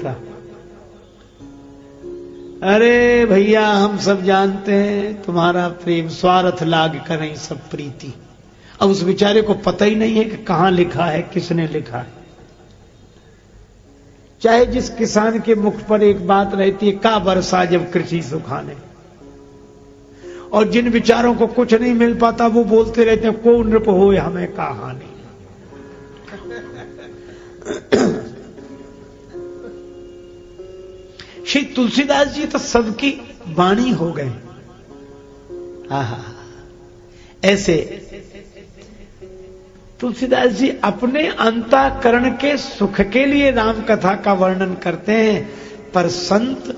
देता। अरे भैया हम सब जानते हैं तुम्हारा प्रेम, स्वार्थ लाग करें सब प्रीति। अब उस बेचारे को पता ही नहीं है कि कहां लिखा है, किसने लिखा है। चाहे जिस किसान के मुख पर एक बात रहती है, का बरसा जब कृषि सुखाने, और जिन विचारों को कुछ नहीं मिल पाता वो बोलते रहते हैं को नृप हो हमें कहानी। श्री तुलसीदास जी तो सबकी वाणी हो गए। आहा, ऐसे तुलसीदास जी अपने अंतःकरण के सुख के लिए राम कथा का वर्णन करते हैं, पर संत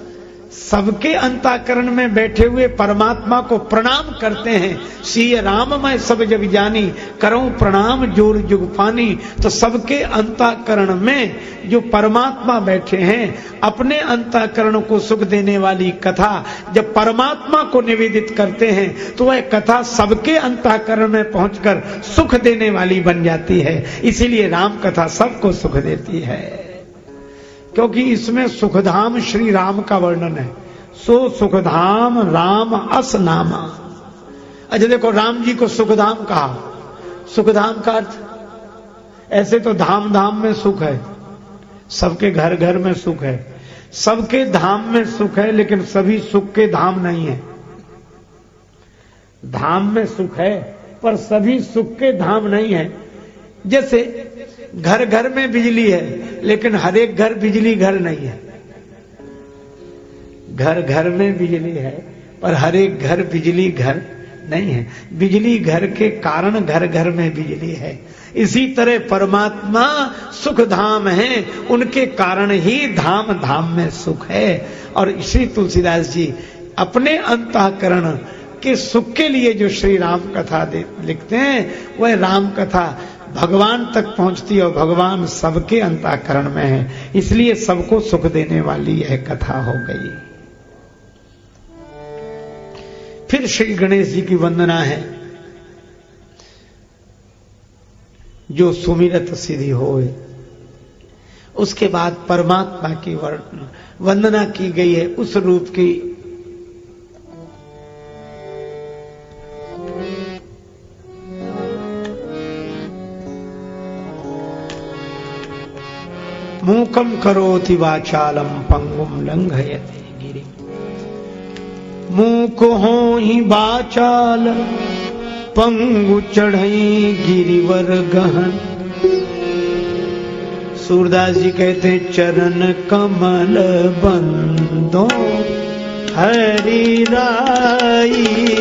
सबके अंतःकरण में बैठे हुए परमात्मा को प्रणाम करते हैं। सिय राम मैं सब जग जानी, करूं प्रणाम जोर जुग पानी। तो सबके अंतःकरण में जो परमात्मा बैठे हैं, अपने अंतःकरण को सुख देने वाली कथा जब परमात्मा को निवेदित करते हैं तो वह कथा सबके अंतःकरण में पहुंचकर सुख देने वाली बन जाती है। इसीलिए राम कथा सबको सुख देती है, क्योंकि इसमें सुखधाम श्री राम का वर्णन है। सो सुखधाम राम अस नामा। अच्छा देखो, राम जी को सुखधाम कहा। सुखधाम का अर्थ, ऐसे तो धाम धाम में सुख है, सबके घर घर में सुख है, सबके धाम में सुख है, लेकिन सभी सुख के धाम नहीं है। धाम में सुख है पर सभी सुख के धाम नहीं है। जैसे घर घर में बिजली है, लेकिन हर एक घर बिजली घर नहीं है। घर घर में बिजली है पर हर एक घर बिजली घर नहीं है। बिजली घर के कारण घर घर में बिजली है। इसी तरह परमात्मा सुख धाम है, उनके कारण ही धाम धाम में सुख है। और श्री तुलसीदास जी अपने अंतःकरण के सुख के लिए जो श्री राम कथा लिखते हैं, वह राम कथा भगवान तक पहुंचती है और भगवान सबके अंतःकरण में है, इसलिए सबको सुख देने वाली यह कथा हो गई। फिर श्री गणेश जी की वंदना है, जो सुमिरत सिद्धि होए। उसके बाद परमात्मा की वंदना की गई है, उस रूप की मूकम करोति वाचालम पंगुम लंघयते गिरि। मूक हो ही वाचाल पंगु चढ़ई गिरिवर गहन। सूरदास जी कहते चरण कमल बंदो हरि राई।